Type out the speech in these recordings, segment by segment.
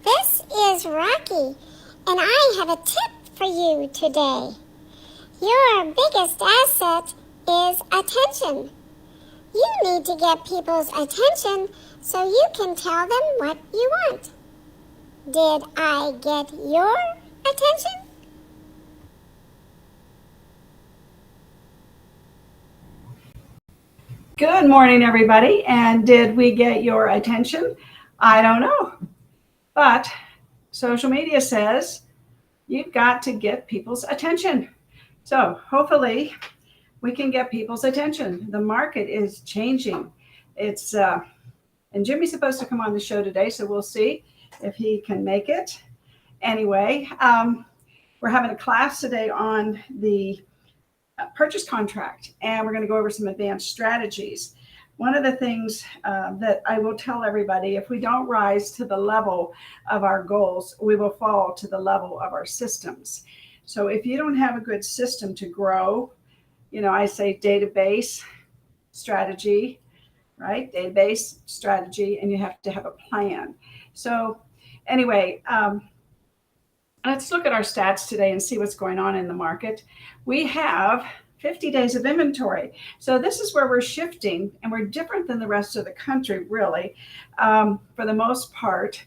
This is Rocky, and I have a tip for you today. Your biggest asset is attention. You need to get people's attention so you can tell them what you want. Did I get your attention? Good morning, everybody. And did we get your attention? I don't know. But social media says you've got to get people's attention. So hopefully we can get people's attention. The market is changing. And Jimmy's supposed to come on the show today, so we'll see if he can make it. Anyway, we're having a class today on the purchase contract, and we're going to go over some advanced strategies. One of the things that I will tell everybody, if we don't rise to the level of our goals, we will fall to the level of our systems. So if you don't have a good system to grow, I say database strategy, right? Database strategy, and you have to have a plan. So anyway, let's look at our stats today and see what's going on in the market. We have 50 days of inventory. So this is where we're shifting, and we're different than the rest of the country, really. For the most part,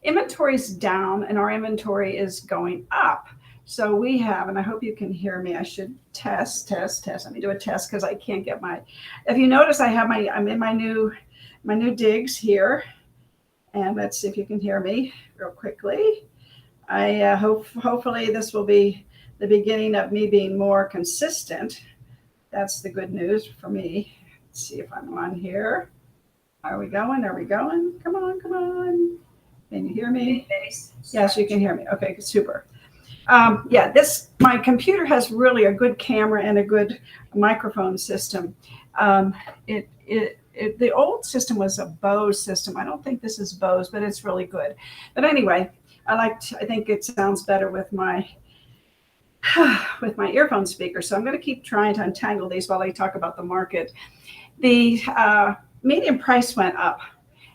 inventory is down, and our inventory is going up. So we have, and I hope you can hear me. I should test. Let me do a test because I can't get if you notice, I'm in my new digs here. And let's see if you can hear me real quickly. I hopefully this will be the beginning of me being more consistent. That's the good news for me. Let's see if I'm on here. Are we going? Come on. Can you hear me? Yes, you can hear me. Okay, super. My computer has really a good camera and a good microphone system. The old system was a Bose system. I don't think this is Bose, but it's really good. But anyway, I think it sounds better with my earphone speaker. So I'm going to keep trying to untangle these while I talk about the market. The median price went up.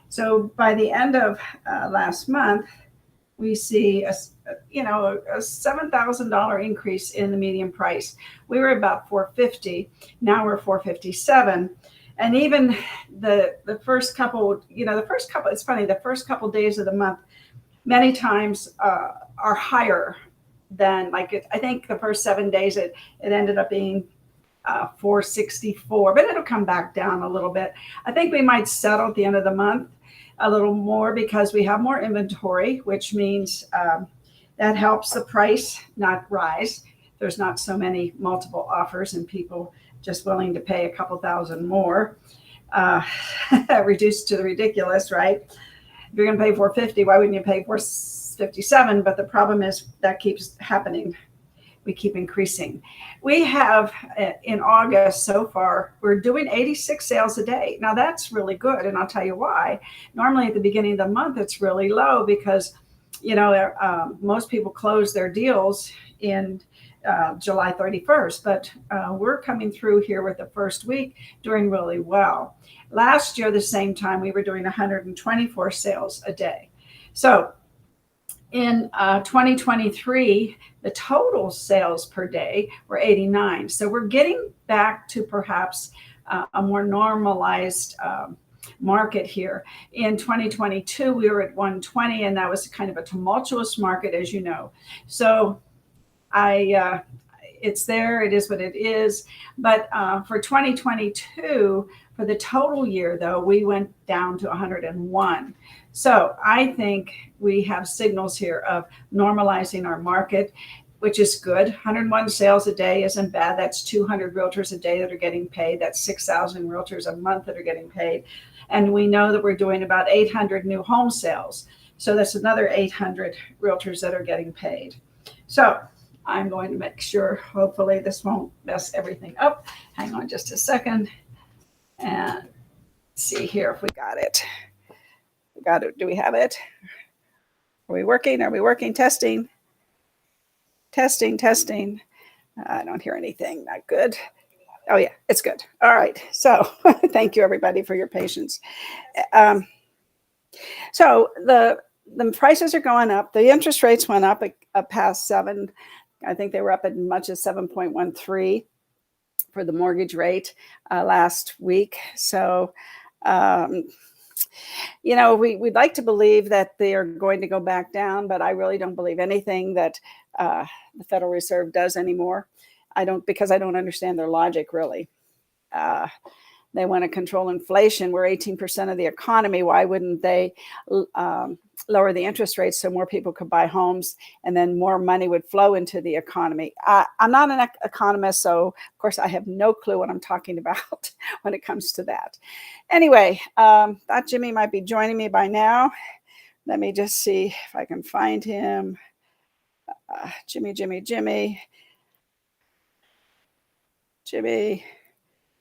So by the end of last month, we see a $7,000 increase in the median price. We were about $450. Now we're $457. And even the first couple, it's funny, the first couple days of the month, many times are higher than I think the first 7 days it ended up being 464, but it'll come back down a little bit. I think we might settle at the end of the month a little more because we have more inventory, which means that helps the price not rise. There's not so many multiple offers and people just willing to pay a couple thousand more, reduced to the ridiculous, right? If you're going to pay $450, why wouldn't you pay $457? But the problem is that keeps happening. We keep increasing. We have in August so far, we're doing 86 sales a day. Now that's really good, and I'll tell you why. Normally at the beginning of the month, it's really low because most people close their deals in July 31st, but we're coming through here with the first week doing really well. Last year, the same time, we were doing 124 sales a day. So in 2023, the total sales per day were 89. So we're getting back to perhaps a more normalized market here. In 2022, we were at 120, and that was kind of a tumultuous market, as you know. So it's there, it is what it is. But for 2022, for the total year, though, we went down to 101. So I think we have signals here of normalizing our market, which is good. 101 sales a day isn't bad. That's 200 realtors a day that are getting paid. That's 6,000 realtors a month that are getting paid. And we know that we're doing about 800 new home sales. So that's another 800 realtors that are getting paid. So I'm going to make sure, hopefully this won't mess everything up. Hang on just a second and see here if we got it. We got it. Do we have it? Are we working? Testing. I don't hear anything. Not good. Oh yeah, it's good. All right. So thank you everybody for your patience. So the prices are going up. The interest rates went up past 7. I think they were up as much as 7.13 for the mortgage rate last week. So, we'd like to believe that they are going to go back down, but I really don't believe anything that the Federal Reserve does anymore. Because I don't understand their logic, really. They want to control inflation. We're 18% of the economy. Why wouldn't they lower the interest rates so more people could buy homes and then more money would flow into the economy? I'm not an economist, so of course I have no clue what I'm talking about when it comes to that. Anyway, thought Jimmy might be joining me by now. Let me just see if I can find him. Jimmy.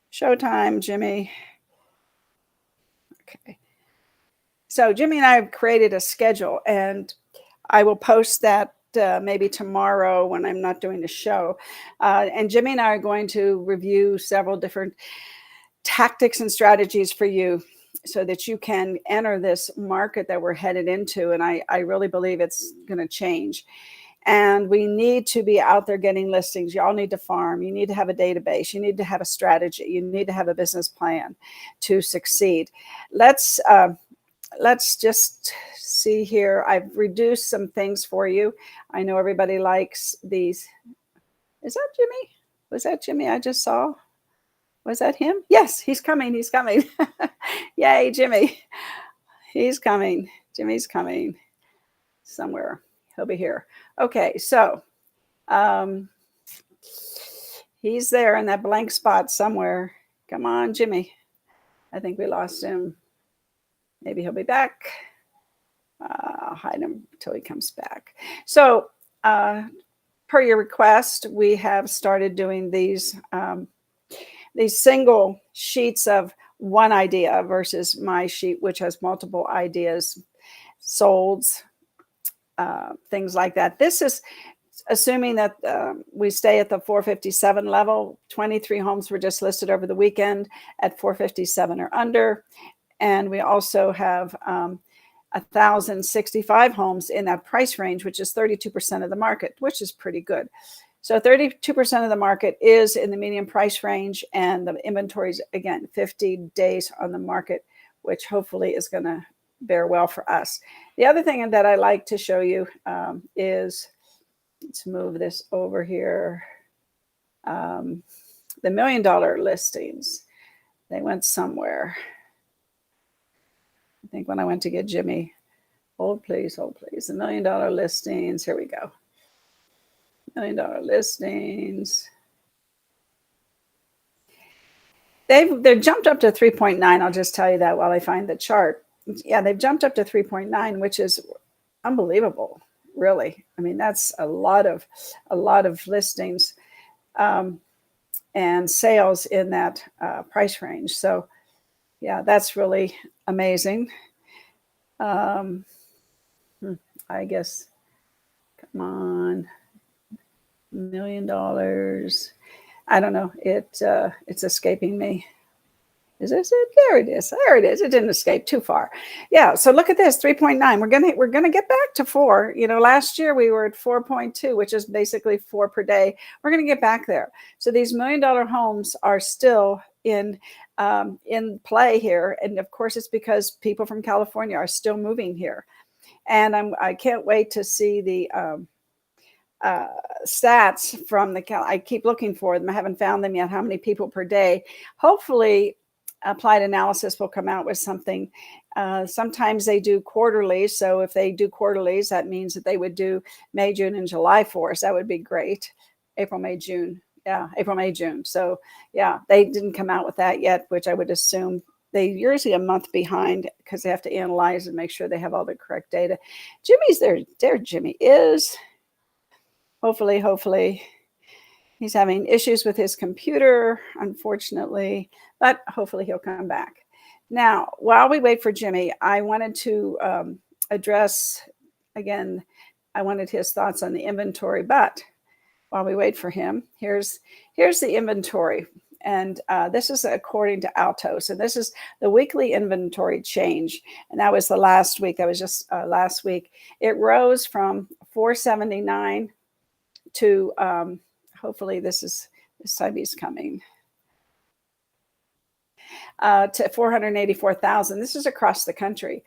Showtime, Jimmy. Okay. So Jimmy and I have created a schedule, and I will post that maybe tomorrow when I'm not doing the show. And Jimmy and I are going to review several different tactics and strategies for you so that you can enter this market that we're headed into. And I really believe it's going to change. And we need to be out there getting listings. Y'all need to farm. You need to have a database. You need to have a strategy. You need to have a business plan to succeed. Let's just see here. I've reduced some things for you. I know everybody likes these. Is that Jimmy? Was that Jimmy I just saw? Was that him? Yes, he's coming. Yay, Jimmy. He's coming. Jimmy's coming somewhere. He'll be here. Okay, so he's there in that blank spot somewhere. Come on, Jimmy. I think we lost him. Maybe he'll be back. I'll hide him until he comes back. So per your request, we have started doing these single sheets of one idea versus my sheet, which has multiple ideas, solds, things like that. This is assuming that we stay at the 457 level. 23 homes were just listed over the weekend at 457 or under. And we also have 1,065 homes in that price range, which is 32% of the market, which is pretty good. So 32% of the market is in the medium price range, and the inventory is, again, 50 days on the market, which hopefully is going to bear well for us. The other thing that I like to show you is, let's move this over here, the $1 million listings. They went somewhere. I think when I went to get Jimmy, hold please. The $1 million listings. Here we go. $1 million listings. They've jumped up to 3.9. I'll just tell you that while I find the chart. Yeah, they've jumped up to 3.9, which is unbelievable, really. I mean, that's a lot of listings and sales in that price range. So, yeah, that's really amazing. I guess, come on, $1 million. I don't know. It's escaping me. Is this it? There it is. There it is. It didn't escape too far. Yeah. So look at this, 3.9. We're gonna get back to 4. Last year we were at 4.2, which is basically 4 per day. We're gonna get back there. So these $1 million homes are still in play here, and of course it's because people from California are still moving here, and I can't wait to see the stats from I keep looking for them. I haven't found them yet. How many people per day? Hopefully Applied Analysis will come out with something. Sometimes they do quarterly. So if they do quarterlies, that means that they would do May, June, and July for us. That would be great. April, May, June. Yeah, April, May, June. So yeah, they didn't come out with that yet, which I would assume they're usually a month behind because they have to analyze and make sure they have all the correct data. Jimmy's there. There Jimmy is. Hopefully. He's having issues with his computer, unfortunately, but hopefully he'll come back. Now, while we wait for Jimmy, I wanted to address, again, I wanted his thoughts on the inventory, but while we wait for him, here's the inventory. And this is according to Altos. And this is the weekly inventory change. And that was the last week. That was just last week. It rose from 479 to, hopefully this time he's coming, to 484,000. This is across the country.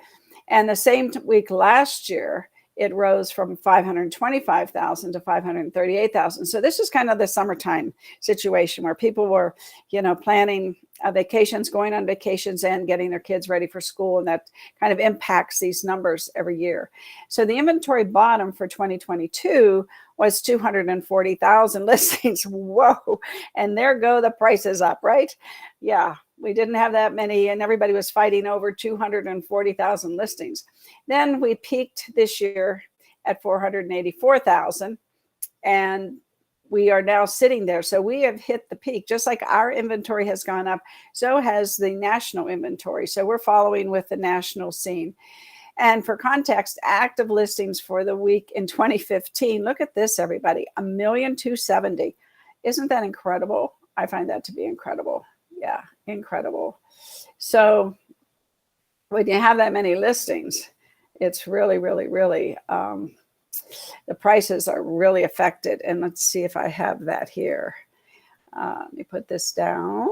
And the same week last year, it rose from 525,000 to 538,000. So this is kind of the summertime situation where people were, planning vacations, going on vacations and getting their kids ready for school. And that kind of impacts these numbers every year. So the inventory bottom for 2022 was 240,000 listings. Whoa. And there go the prices up, right? Yeah. We didn't have that many, and everybody was fighting over 240,000 listings. Then we peaked this year at 484,000, and we are now sitting there. So we have hit the peak. Just like our inventory has gone up, so has the national inventory. So we're following with the national scene. And for context, active listings for the week in 2015, look at this, everybody, 1,270,000. Isn't that incredible? I find that to be incredible. Yeah, incredible. So when you have that many listings, it's really, really, really, the prices are really affected. And let's see if I have that here. Let me put this down.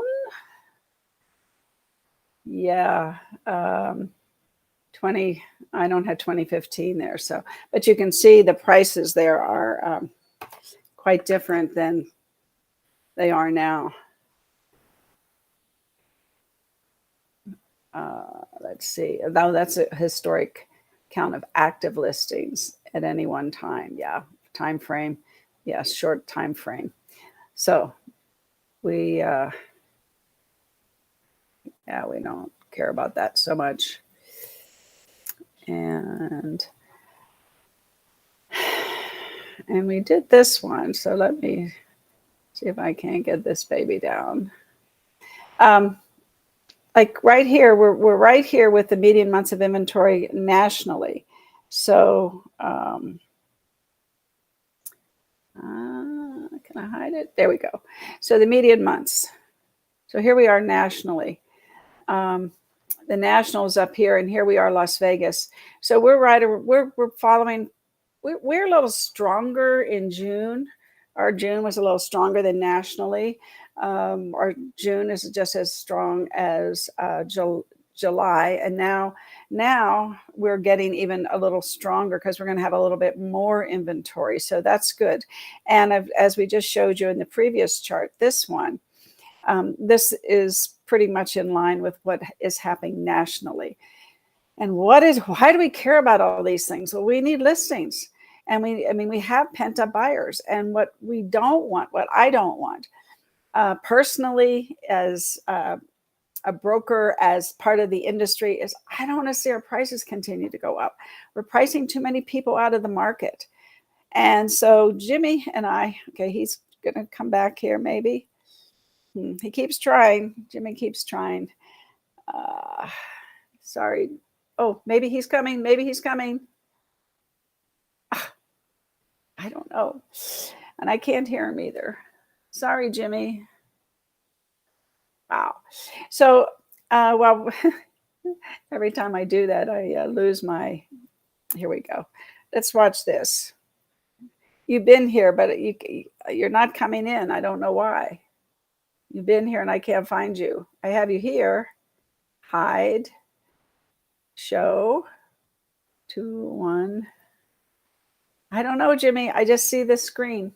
Yeah, 20, I don't have 2015 there. So, but you can see the prices there are quite different than they are now. Let's see. Now that's a historic count of active listings at any one time. Yeah, time frame. Yeah, short time frame. So we don't care about that so much. And we did this one. So let me see if I can get this baby down. Like right here, we're right here with the median months of inventory nationally. So can I hide it? There we go. So the median months. So here we are nationally. The national is up here, and here we are, Las Vegas. So we're following. We're a little stronger in June. Our June was a little stronger than nationally. Our June is just as strong as July, and now we're getting even a little stronger because we're going to have a little bit more inventory. So that's good. And as we just showed you in the previous chart, this one, this is pretty much in line with what is happening nationally. And why do we care about all these things? Well, we need listings. And we have pent up buyers. And what we don't want, what I don't want, personally, as a broker, as part of the industry, is I don't want to see our prices continue to go up. We're pricing too many people out of the market. And so Jimmy and I, okay, he's going to come back here maybe. He keeps trying. Jimmy keeps trying. Sorry. Oh, maybe he's coming. Maybe he's coming. I don't know. And I can't hear him either. Sorry, Jimmy. Wow. So, well, every time I do that, I lose my, here we go. Let's watch this. You've been here, but you're not coming in. I don't know why. You've been here and I can't find you. I have you here. Hide. Show. 2, 1. I don't know, Jimmy. I just see this screen.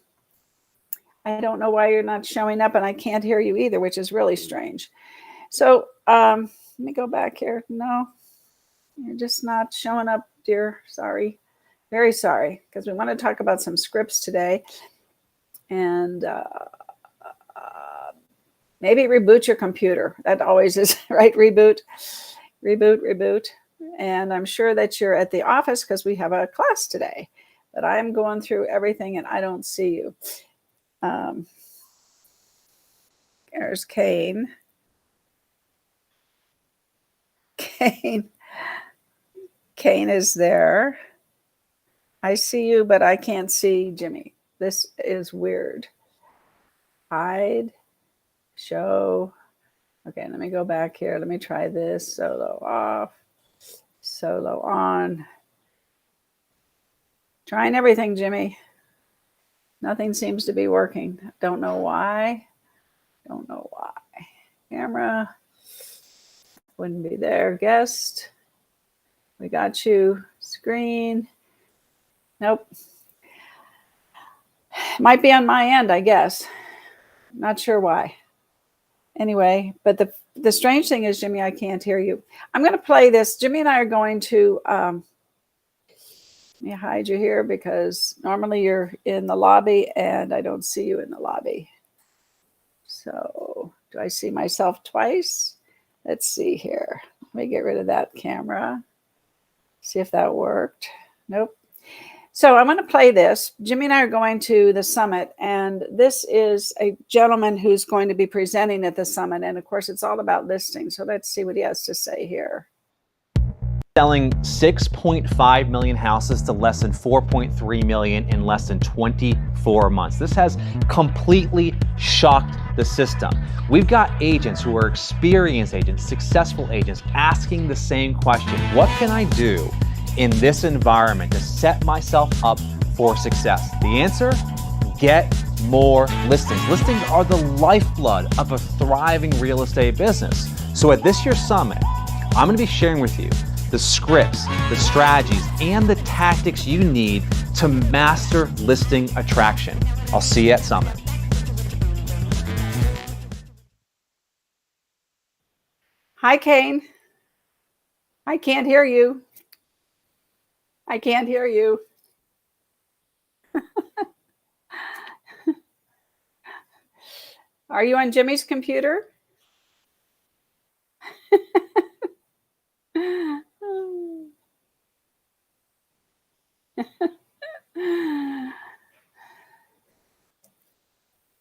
I don't know why you're not showing up, and I can't hear you either, which is really strange. So let me go back here. No, you're just not showing up, dear. Sorry. Very sorry, because we want to talk about some scripts today. And maybe reboot your computer. That always is, right? Reboot. And I'm sure that you're at the office because we have a class today. But I'm going through everything and I don't see you. There's Kane. Kane is there. I see you, but I can't see Jimmy. This is weird. Hide. show. Okay, let me go back here. Let me try this. Solo off, solo on. Trying everything, Jimmy. Nothing seems to be working. Don't know why. Don't know why. Camera. Wouldn't be there. Guest. We got you. Screen. Nope. Might be on my end, I guess. Not sure why. Anyway, but the strange thing is, Jimmy, I can't hear you. I'm going to play this. Jimmy and I are going to, let me hide you here because normally you're in the lobby and I don't see you in the lobby. So do I see myself twice? Let's see here. Let me get rid of that camera. See if that worked. Nope. So I'm going to play this. Jimmy and I are going to the summit, and this is a gentleman who's going to be presenting at the summit. And of course, it's all about listings. So let's see what he has to say here. Selling 6.5 million houses to less than 4.3 million in less than 24 months. This has completely shocked the system. We've got agents who are experienced agents, successful agents, asking the same question. What can I do in this environment to set myself up for success? The answer, get more listings. Listings are the lifeblood of a thriving real estate business. So at this year's summit, I'm going to be sharing with you the scripts, the strategies, and the tactics you need to master listing attraction. I'll see you at Summit. Hi, Kane. I can't hear you. I can't hear you. Are you on Jimmy's computer?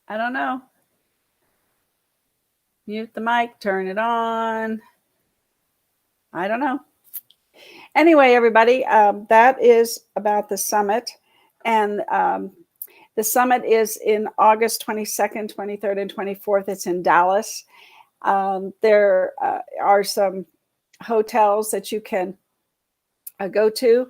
I don't know. Mute the mic, turn it on. I don't know. Anyway, everybody, that is about the summit. And the summit is in August 22nd, 23rd, and 24th. It's in Dallas. There are some hotels that you can go to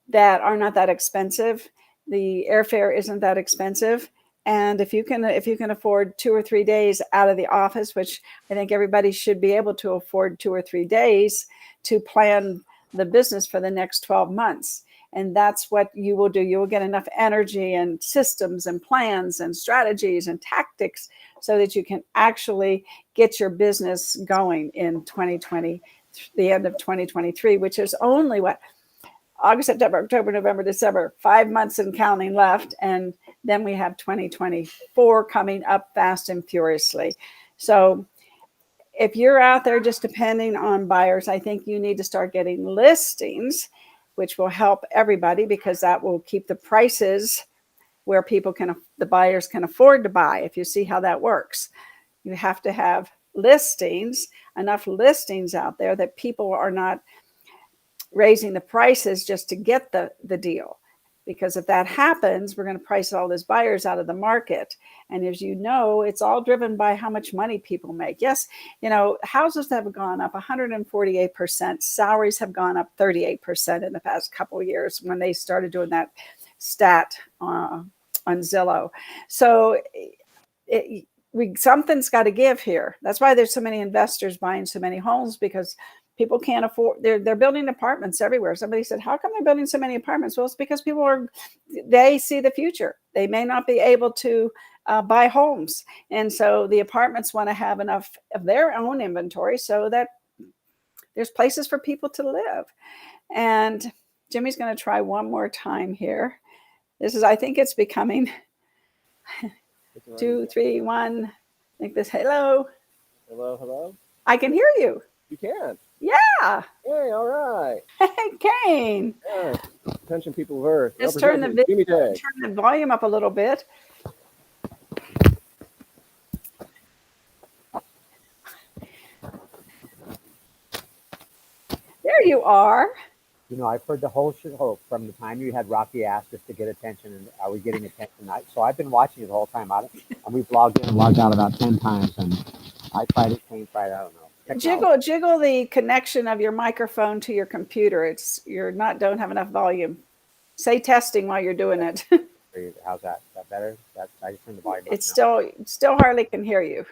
that are not that expensive. The airfare isn't that expensive. And if you can afford 2 or 3 days out of the office, which I think everybody should be able to afford 2 or 3 days to plan the business for the next 12 months. And that's what you will do. You will get enough energy and systems and plans and strategies and tactics so that you can actually get your business going in 2020, the end of 2023, which is only what? August, September, October, November, December, 5 months and counting left. And then we have 2024 coming up fast and furiously. So if you're out there just depending on buyers, I think you need to start getting listings, which will help everybody because that will keep the prices where the buyers can afford to buy. If you see how that works, you have to have listings, enough listings out there that people are not raising the prices just to get the deal. Because if that happens, we're going to price all those buyers out of the market. And as you know, it's all driven by how much money people make. Yes, houses have gone up 148%. Salaries have gone up 38% in the past couple of years when they started doing that stat on Zillow. So something's got to give here. That's why there's so many investors buying so many homes, because people can't afford, they're building apartments everywhere. Somebody said, how come they're building so many apartments? Well, it's because they see the future. They may not be able to buy homes. And so the apartments want to have enough of their own inventory so that there's places for people to live. And Jimmy's going to try one more time here. I think it's becoming 2, 3, 1. I think this, hello. Hello. I can hear you. You can. Yeah. Hey, all right. Hey, Kane. Yeah. Attention, people of Earth. Just turn the volume up a little bit. There you are. You know, I've heard the whole show from the time you had Rocky ask us to get attention, and are we getting attention? So I've been watching it the whole time, and we've logged in and logged out about 10 times, and I tried it, Kane tried it, I don't know. Jiggle the connection of your microphone to your computer. Don't have enough volume. Say testing while you're doing it. How's that? Is that better? I just turned the volume up. It's still hardly can hear you.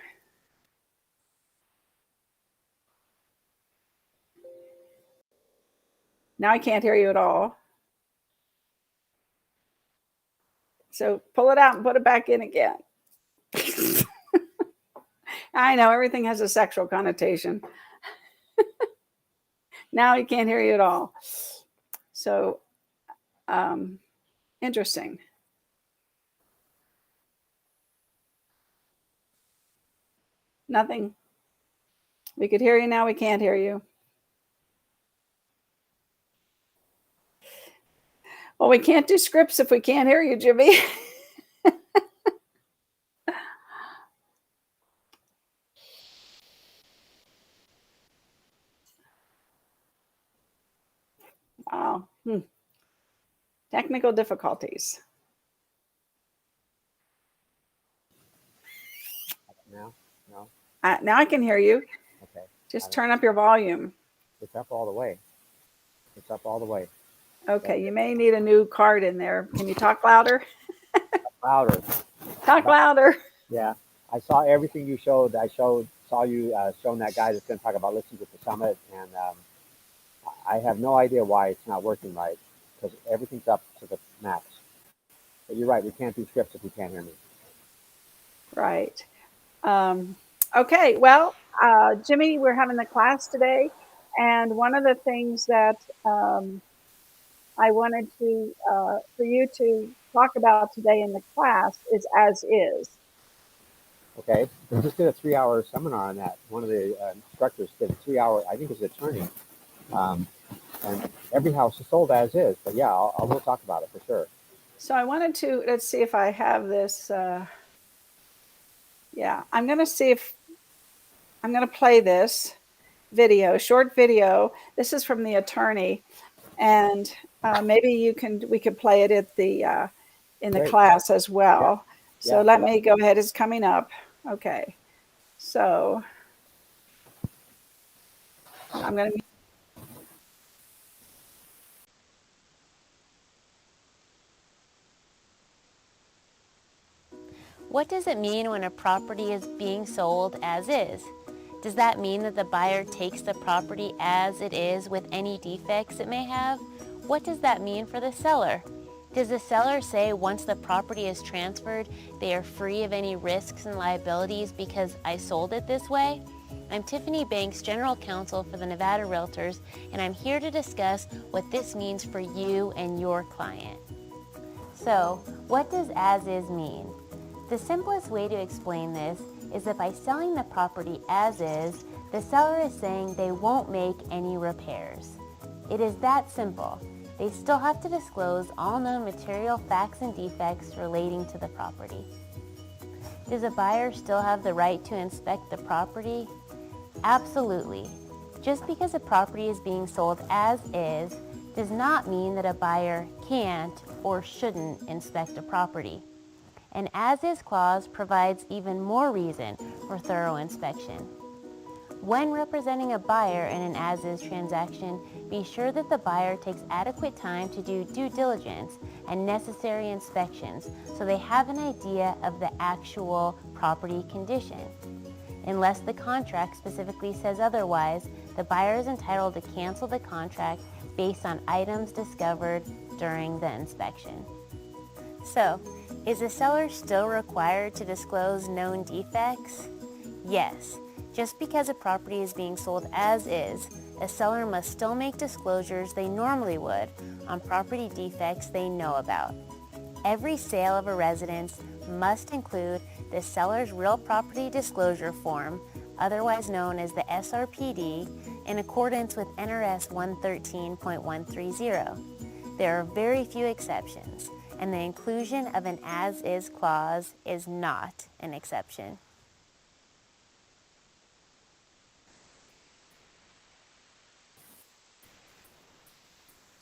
Now I can't hear you at all. So pull it out and put it back in again. I know everything has a sexual connotation. Now he can't hear you at all. So, interesting. Nothing. We could hear you, now we can't hear you. Well, we can't do scripts if we can't hear you, Jimmy. Wow. Technical difficulties. Now? No? Now I can hear you. Okay. Just turn up your volume. It's up all the way. It's up all the way. Okay, you may need a new card in there. Can you talk louder? Louder. Talk louder. Yeah. I saw everything you showed. Saw you showing that guy that's going to talk about listening at the summit, and I have no idea why it's not working right, because everything's up to the max. But you're right, we can't do scripts if we can't hear me. Right. Okay, well, Jimmy, we're having the class today, and one of the things that I wanted to for you to talk about today in the class is as is. Okay, we just did a 3-hour seminar on that. One of the instructors did a 3-hour, I think it was an attorney, and every house is sold as is. But yeah, we'll talk about it for sure. So I wanted to, let's see if I have this. Yeah, I'm going to play this video, short video. This is from the attorney, and maybe we could play it at the in the class as well. Yeah. So let me go ahead. It's coming up. Okay. So I'm going to. What does it mean when a property is being sold as is? Does that mean that the buyer takes the property as it is with any defects it may have? What does that mean for the seller? Does the seller say once the property is transferred, they are free of any risks and liabilities because I sold it this way? I'm Tiffany Banks, General Counsel for the Nevada Realtors, and I'm here to discuss what this means for you and your client. So, what does as is mean? The simplest way to explain this is that by selling the property as is, the seller is saying they won't make any repairs. It is that simple. They still have to disclose all known material facts and defects relating to the property. Does a buyer still have the right to inspect the property? Absolutely. Just because a property is being sold as is does not mean that a buyer can't or shouldn't inspect a property. An as-is clause provides even more reason for thorough inspection. When representing a buyer in an as-is transaction, be sure that the buyer takes adequate time to do due diligence and necessary inspections so they have an idea of the actual property condition. Unless the contract specifically says otherwise, the buyer is entitled to cancel the contract based on items discovered during the inspection. So, is the seller still required to disclose known defects? Yes. Just because a property is being sold as is, a seller must still make disclosures they normally would on property defects they know about. Every sale of a residence must include the seller's real property disclosure form, otherwise known as the SRPD, in accordance with NRS 113.130. There are very few exceptions, and the inclusion of an as-is clause is not an exception.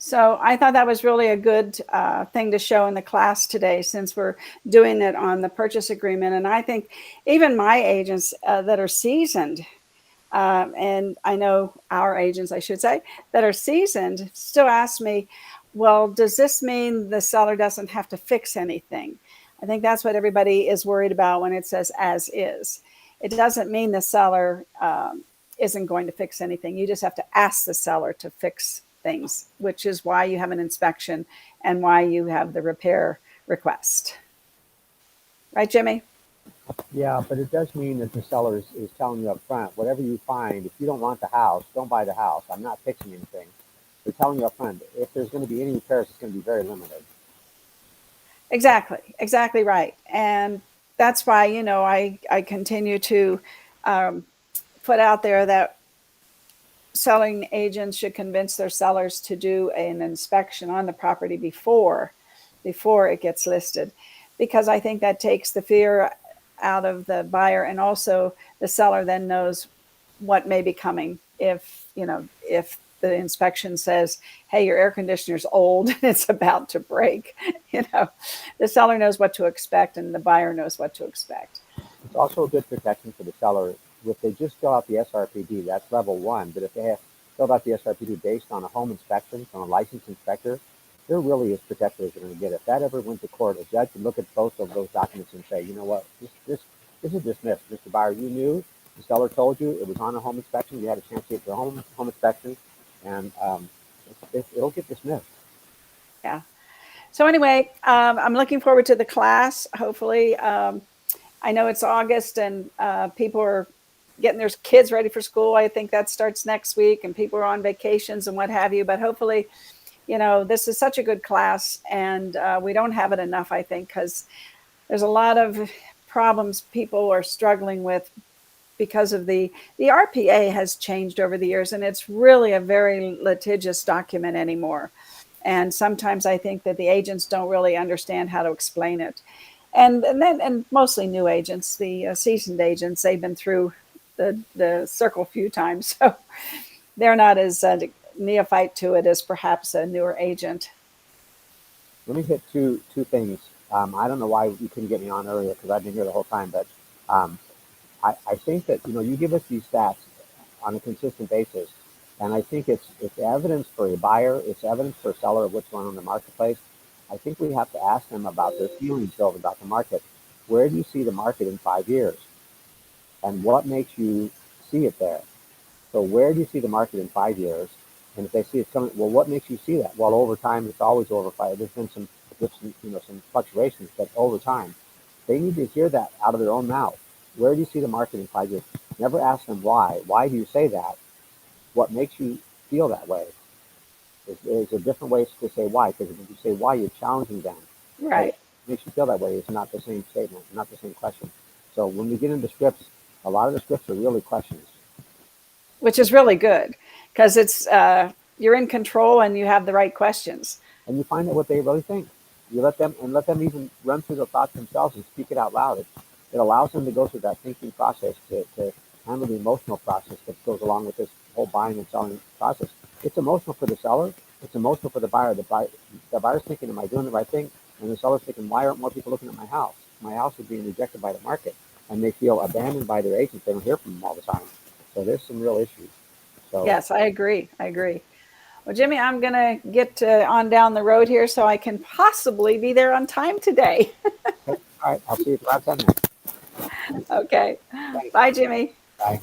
So I thought that was really a good thing to show in the class today, since we're doing it on the purchase agreement. And I think even my agents that are seasoned, and I know our agents, I should say, that are seasoned, still ask me, well, does this mean the seller doesn't have to fix anything? I think that's what everybody is worried about when it says as is. It doesn't mean the seller isn't going to fix anything. You just have to ask the seller to fix things, which is why you have an inspection and why you have the repair request. Right, Jimmy? Yeah, but it does mean that the seller is telling you up front, whatever you find, if you don't want the house, don't buy the house. I'm not fixing anything. They're telling you up front, if there's going to be any repairs, it's going to be very limited. Exactly right. And that's why, I continue to put out there that selling agents should convince their sellers to do an inspection on the property before it gets listed, because I think that takes the fear out of the buyer, and also the seller then knows what may be coming if the inspection says, hey, your air conditioner's old and it's about to break. The seller knows what to expect and the buyer knows what to expect. It's also a good protection for the seller. If they just fill out the SRPD, that's level one. But if they have filled out the SRPD based on a home inspection from a licensed inspector, they're really as protected as they're going to get. If that ever went to court, a judge would look at both of those documents and say, you know what, this is dismissed. Mr. Buyer, you knew, the seller told you, it was on a home inspection, you had a chance to get your home inspection, and it'll get dismissed. Yeah. So anyway, I'm looking forward to the class. Hopefully, I know it's August and people are getting their kids ready for school. I think that starts next week, and people are on vacations and what have you. But hopefully, this is such a good class, and we don't have it enough, I think, because there's a lot of problems people are struggling with because of the RPA has changed over the years, and it's really a very litigious document anymore. And sometimes I think that the agents don't really understand how to explain it. And mostly new agents, the seasoned agents, they've been through the circle a few times, so they're not as neophyte to it as perhaps a newer agent. Let me hit two things. I don't know why you couldn't get me on earlier, because I've been here the whole time, but I think that you give us these stats on a consistent basis, and I think it's evidence for a buyer, it's evidence for a seller of what's going on in the marketplace. I think we have to ask them about their feelings about the market. Where do you see the market in 5 years? And what makes you see it there? So where do you see the market in 5 years? And if they see it coming, well, what makes you see that? Well, over time, it's always over 5. There's been some fluctuations, but over time, they need to hear that out of their own mouth. Where do you see the market in 5 years? Never ask them why. Why do you say that? What makes you feel that way? There's a different way to say why, because if you say why, you're challenging them. Right. What makes you feel that way is not the same statement, not the same question. So when we get into scripts, a lot of the scripts are really questions. Which is really good, because it's you're in control and you have the right questions. And you find out what they really think. You let them even run through the thoughts themselves and speak it out loud. It allows them to go through that thinking process, to handle the emotional process that goes along with this whole buying and selling process. It's emotional for the seller. It's emotional for the buyer. The buyer's thinking, am I doing the right thing? And the seller's thinking, why aren't more people looking at my house? My house is being rejected by the market. And they feel abandoned by their agents. They don't hear from them all the time. So there's some real issues. So yes, I agree. Well, Jimmy, I'm going to get on down the road here so I can possibly be there on time today. all right, I'll see you at 5:10 then. Okay. Thanks. Bye, Jimmy. Bye.